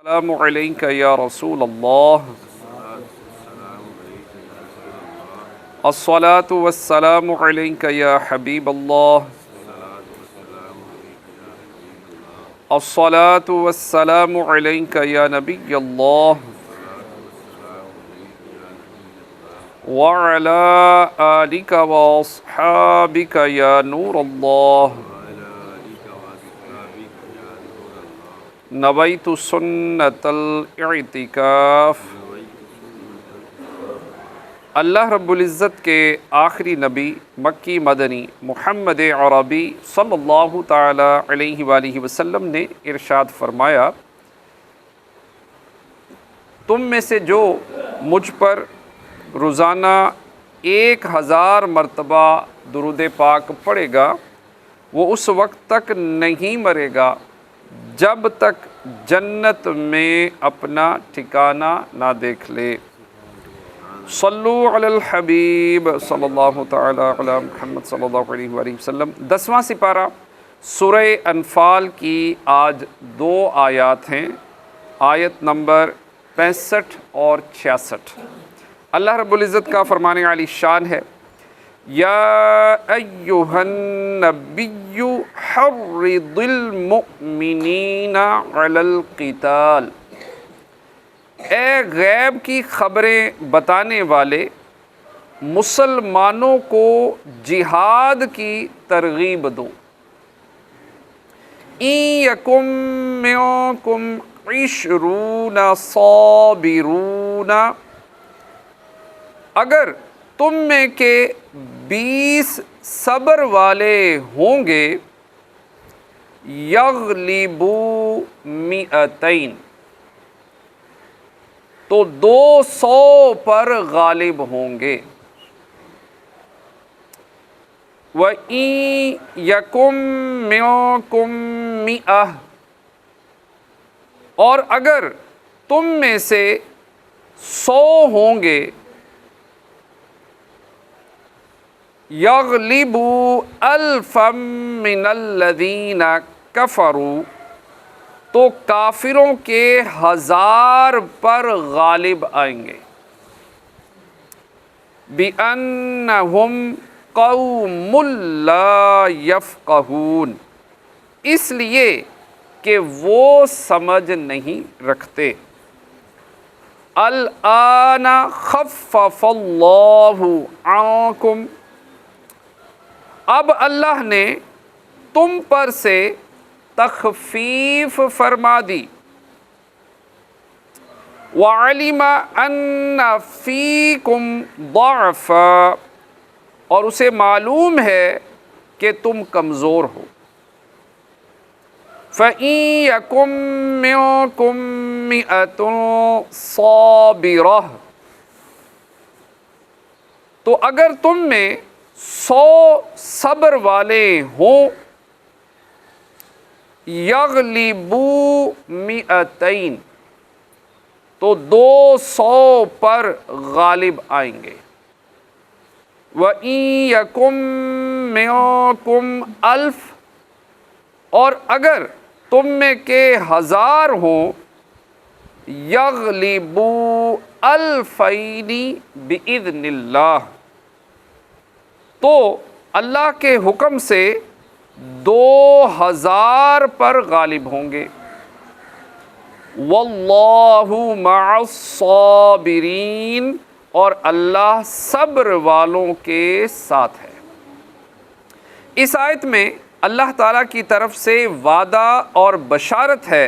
السلام علیکم یا رسول اللہ، الصلاۃ والسلام علیک یا حبیب اللہ، الصلاۃ والسلام علیک یا نبی اللہ، وعلی آلک واصحابک یا نور اللہ، نویت سنت الاعتکاف۔ اللہ رب العزت کے آخری نبی مکی مدنی محمد عربی صلی اللہ تعالی علیہ وآلہ وسلم نے ارشاد فرمایا، تم میں سے جو مجھ پر روزانہ 1000 مرتبہ درود پاک پڑھے گا وہ اس وقت تک نہیں مرے گا جب تک جنت میں اپنا ٹھکانہ نہ دیکھ لے۔ صلو علی الحبیب صلی اللہ تعالی علی محمد صلی اللہ علیہ وآلہ وسلم۔ 10واں سپارہ سورہ انفال کی آج 2 آیات ہیں، آیت نمبر 65 اور 66۔ اللہ رب العزت کا فرمانے علی شان ہے، یا ایہا النبی حرض المؤمنین علی القتال، اے غیب کی خبریں بتانے والے مسلمانوں کو جہاد کی ترغیب دو۔ ان یکم منکم 20 صابرون، اگر تم میں کے 20 صبر والے ہوں گے، یغلبوا 200، تو 200 پر غالب ہوں گے۔ وَإِن یَکُم مِّنکُم 100، اور اگر تم میں سے 100 ہوں گے، یغلبوا 1000 من الذین کفروا، تو کافروں کے 1000 پر غالب آئیں گے۔ بِأَنَّهُمْ قَوْمٌ لَا يَفْقَهُونَ، اس لیے کہ وہ سمجھ نہیں رکھتے۔ الآن خفف اللہ عنکم، اب اللہ نے تم پر سے تخفیف فرما دی۔ وَعَلِمَ أَنَّ فِيكُمْ ضَعْفًا، اور اسے معلوم ہے کہ تم کمزور ہو۔ فَإِن يَكُم مِّنكُم 100 صَابِرَةٌ، تو اگر تم میں 100 صبر والے ہوں، یغلبوا 200، تو 200 پر غالب آئیں گے۔ وَإِن یَکُم مِّنکُم 1000، اور اگر تم میں کے 1000 ہوں، یغلبوا 2000 بِإِذْنِ اللہ، تو اللہ کے حکم سے 2000 پر غالب ہوں گے۔ واللہ مع الصابرین، اور اللہ صبر والوں کے ساتھ ہے۔ اس آیت میں اللہ تعالیٰ کی طرف سے وعدہ اور بشارت ہے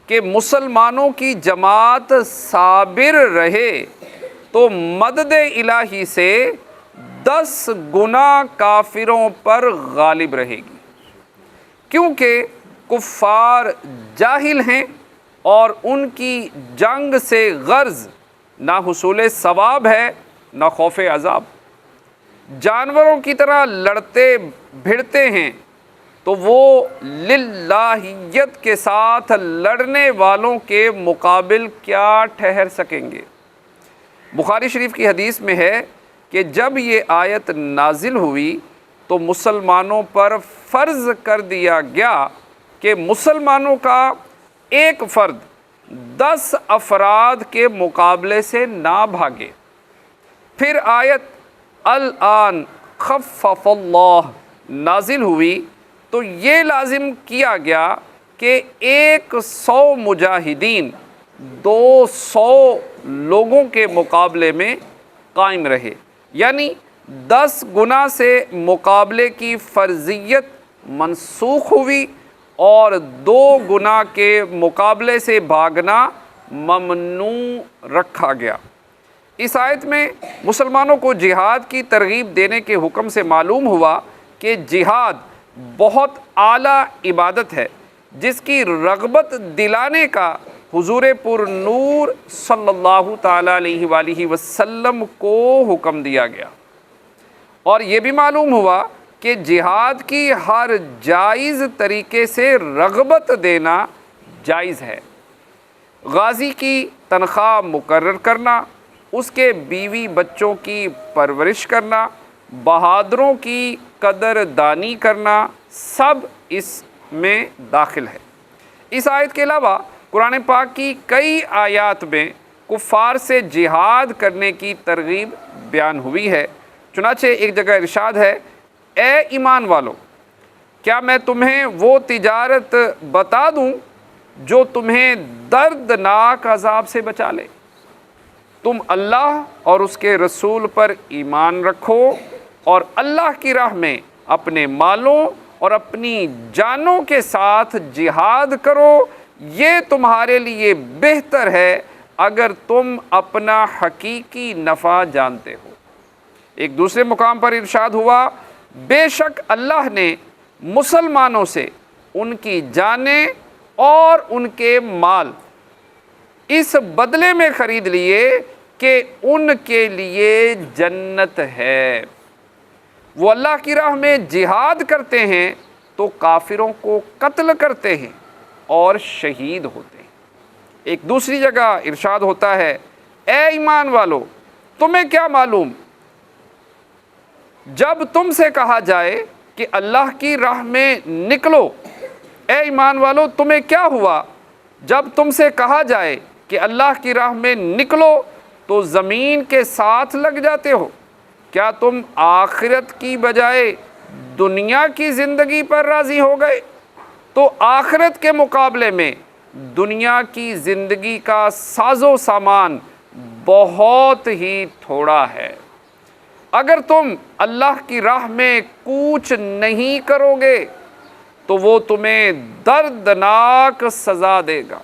کہ مسلمانوں کی جماعت صابر رہے تو مدد الہی سے 10 گنا کافروں پر غالب رہے گی، کیونکہ کفار جاہل ہیں اور ان کی جنگ سے غرض نہ حصول ثواب ہے نہ خوف عذاب۔ جانوروں کی طرح لڑتے بھڑتے ہیں تو وہ للہیت کے ساتھ لڑنے والوں کے مقابل کیا ٹھہر سکیں گے۔ بخاری شریف کی حدیث میں ہے کہ جب یہ آیت نازل ہوئی تو مسلمانوں پر فرض کر دیا گیا کہ مسلمانوں کا ایک فرد 10 افراد کے مقابلے سے نہ بھاگے۔ پھر آیت الآن خفف اللہ نازل ہوئی تو یہ لازم کیا گیا کہ 100 مجاہدین 200 لوگوں کے مقابلے میں قائم رہے، یعنی 10 گنا سے مقابلے کی فرضیت منسوخ ہوئی اور 2 گنا کے مقابلے سے بھاگنا ممنوع رکھا گیا۔ اس آیت میں مسلمانوں کو جہاد کی ترغیب دینے کے حکم سے معلوم ہوا کہ جہاد بہت اعلیٰ عبادت ہے جس کی رغبت دلانے کا حضور پر نور صلی اللہ تعالیٰ علیہ وآلہ وسلم کو حکم دیا گیا، اور یہ بھی معلوم ہوا کہ جہاد کی ہر جائز طریقے سے رغبت دینا جائز ہے۔ غازی کی تنخواہ مقرر کرنا، اس کے بیوی بچوں کی پرورش کرنا، بہادروں کی قدر دانی کرنا، سب اس میں داخل ہے۔ اس آیت کے علاوہ قرآن پاک کی کئی آیات میں کفار سے جہاد کرنے کی ترغیب بیان ہوئی ہے۔ چنانچہ ایک جگہ ارشاد ہے، اے ایمان والو، کیا میں تمہیں وہ تجارت بتا دوں جو تمہیں دردناک عذاب سے بچا لے؟ تم اللہ اور اس کے رسول پر ایمان رکھو اور اللہ کی راہ میں اپنے مالوں اور اپنی جانوں کے ساتھ جہاد کرو، یہ تمہارے لیے بہتر ہے اگر تم اپنا حقیقی نفع جانتے ہو۔ ایک دوسرے مقام پر ارشاد ہوا، بے شک اللہ نے مسلمانوں سے ان کی جانیں اور ان کے مال اس بدلے میں خرید لیے کہ ان کے لیے جنت ہے۔ وہ اللہ کی راہ میں جہاد کرتے ہیں تو کافروں کو قتل کرتے ہیں اور شہید ہوتے ہیں۔ ایک دوسری جگہ ارشاد ہوتا ہے، اے ایمان والو، تمہیں کیا معلوم جب تم سے کہا جائے کہ اللہ کی راہ میں نکلو، اے ایمان والو تمہیں کیا ہوا جب تم سے کہا جائے کہ اللہ کی راہ میں نکلو تو زمین کے ساتھ لگ جاتے ہو؟ کیا تم آخرت کی بجائے دنیا کی زندگی پر راضی ہو گئے؟ تو آخرت کے مقابلے میں دنیا کی زندگی کا ساز و سامان بہت ہی تھوڑا ہے۔ اگر تم اللہ کی راہ میں کوچ نہیں کرو گے تو وہ تمہیں دردناک سزا دے گا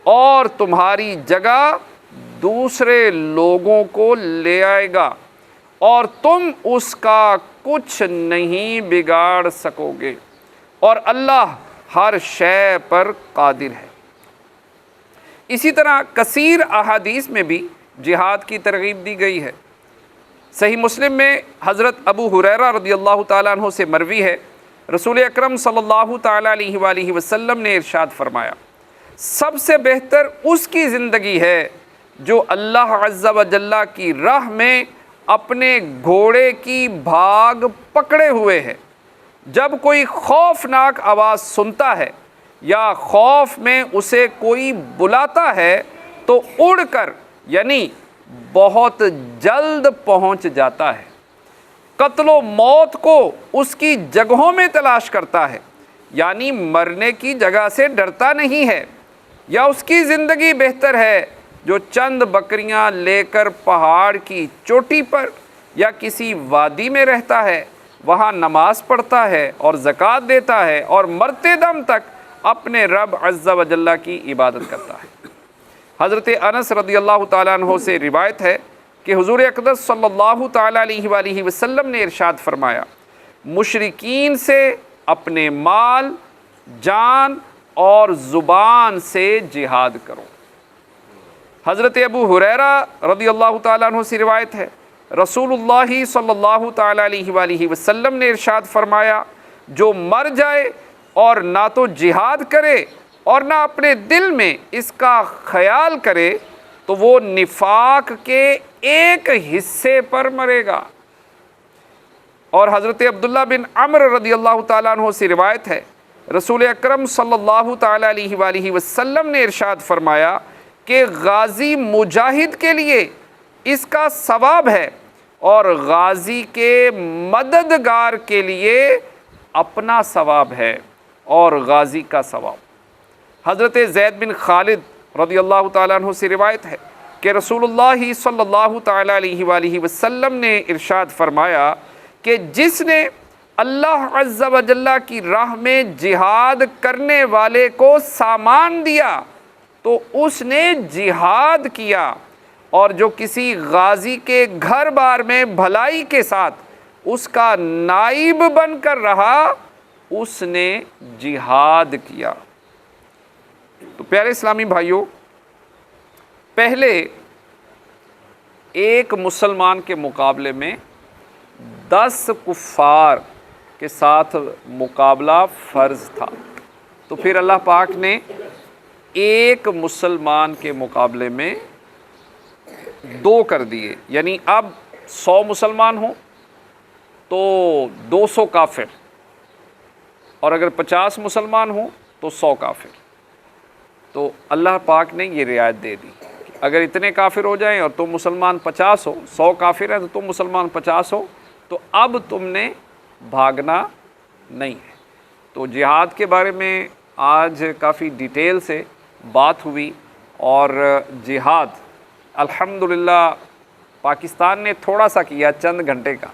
اور تمہاری جگہ دوسرے لوگوں کو لے آئے گا اور تم اس کا کچھ نہیں بگاڑ سکو گے، اور اللہ ہر شے پر قادر ہے۔ اسی طرح کثیر احادیث میں بھی جہاد کی ترغیب دی گئی ہے۔ صحیح مسلم میں حضرت ابو ہریرہ رضی اللہ تعالیٰ عنہ سے مروی ہے، رسول اکرم صلی اللہ تعالیٰ علیہ وآلہ وسلم نے ارشاد فرمایا، سب سے بہتر اس کی زندگی ہے جو اللہ عز و جل کی راہ میں اپنے گھوڑے کی بھاگ پکڑے ہوئے ہے۔ جب کوئی خوفناک آواز سنتا ہے یا خوف میں اسے کوئی بلاتا ہے تو اڑ کر یعنی بہت جلد پہنچ جاتا ہے، قتل و موت کو اس کی جگہوں میں تلاش کرتا ہے، یعنی مرنے کی جگہ سے ڈرتا نہیں ہے، یا اس کی زندگی بہتر ہے جو چند بکریاں لے کر پہاڑ کی چوٹی پر یا کسی وادی میں رہتا ہے، وہاں نماز پڑھتا ہے اور زکوٰۃ دیتا ہے اور مرتے دم تک اپنے رب عز و جل کی عبادت کرتا ہے۔ حضرت انس رضی اللہ تعالیٰ عنہ سے روایت ہے کہ حضور اقدس صلی اللہ تعالیٰ علیہ وآلہ وسلم نے ارشاد فرمایا، مشرکین سے اپنے مال، جان اور زبان سے جہاد کرو۔ حضرت ابو ہریرہ رضی اللہ تعالیٰ عنہ سے روایت ہے، رسول اللہ صلی اللہ تعالیٰ علیہ وآلہ وسلم نے ارشاد فرمایا، جو مر جائے اور نہ تو جہاد کرے اور نہ اپنے دل میں اس کا خیال کرے تو وہ نفاق کے ایک حصے پر مرے گا۔ اور حضرت عبداللہ بن عمر رضی اللہ تعالیٰ عنہ سے روایت ہے، رسول اکرم صلی اللہ تعالیٰ علیہ وآلہ وسلم نے ارشاد فرمایا کہ غازی مجاہد کے لیے اس کا ثواب ہے اور غازی کے مددگار کے لیے اپنا ثواب ہے اور غازی کا ثواب۔ حضرت زید بن خالد رضی اللہ تعالیٰ عنہ سے روایت ہے کہ رسول اللہ صلی اللہ تعالیٰ علیہ وآلہ وسلم نے ارشاد فرمایا کہ جس نے اللہ عز و جل کی راہ میں جہاد کرنے والے کو سامان دیا تو اس نے جہاد کیا، اور جو کسی غازی کے گھر بار میں بھلائی کے ساتھ اس کا نائب بن کر رہا اس نے جہاد کیا۔ تو پیارے اسلامی بھائیوں، پہلے ایک مسلمان کے مقابلے میں 10 کفار کے ساتھ مقابلہ فرض تھا، تو پھر اللہ پاک نے ایک مسلمان کے مقابلے میں 2 کر دیے، یعنی اب 100 مسلمان ہوں تو 200 کافر، اور اگر 50 مسلمان ہوں تو 100 کافر۔ تو اللہ پاک نے یہ رعایت دے دی، اگر اتنے کافر ہو جائیں اور تم مسلمان 50 ہو، 100 کافر ہیں تو تم مسلمان 50 ہو، تو اب تم نے بھاگنا نہیں ہے۔ تو جہاد کے بارے میں آج کافی ڈیٹیل سے بات ہوئی، اور جہاد الحمدللہ پاکستان نے تھوڑا سا کیا، چند گھنٹے کا،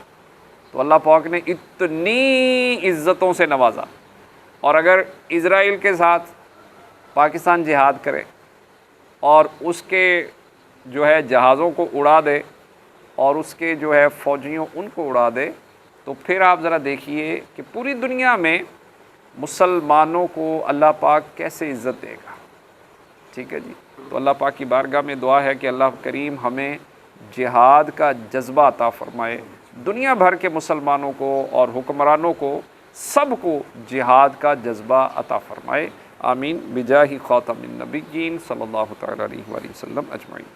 تو اللہ پاک نے اتنی عزتوں سے نوازا۔ اور اگر اسرائیل کے ساتھ پاکستان جہاد کرے اور اس کے جو ہے جہازوں کو اڑا دے اور اس کے جو ہے فوجیوں ان کو اڑا دے، تو پھر آپ ذرا دیکھیے کہ پوری دنیا میں مسلمانوں کو اللہ پاک کیسے عزت دے گا۔ ٹھیک ہے جی، تو اللہ پاک کی بارگاہ میں دعا ہے کہ اللہ کریم ہمیں جہاد کا جذبہ عطا فرمائے، دنیا بھر کے مسلمانوں کو اور حکمرانوں کو سب کو جہاد کا جذبہ عطا فرمائے، آمین، بجاہ خاتم النبیین صلی اللہ تعالیٰ علیہ وآلہ وسلم اجمعین۔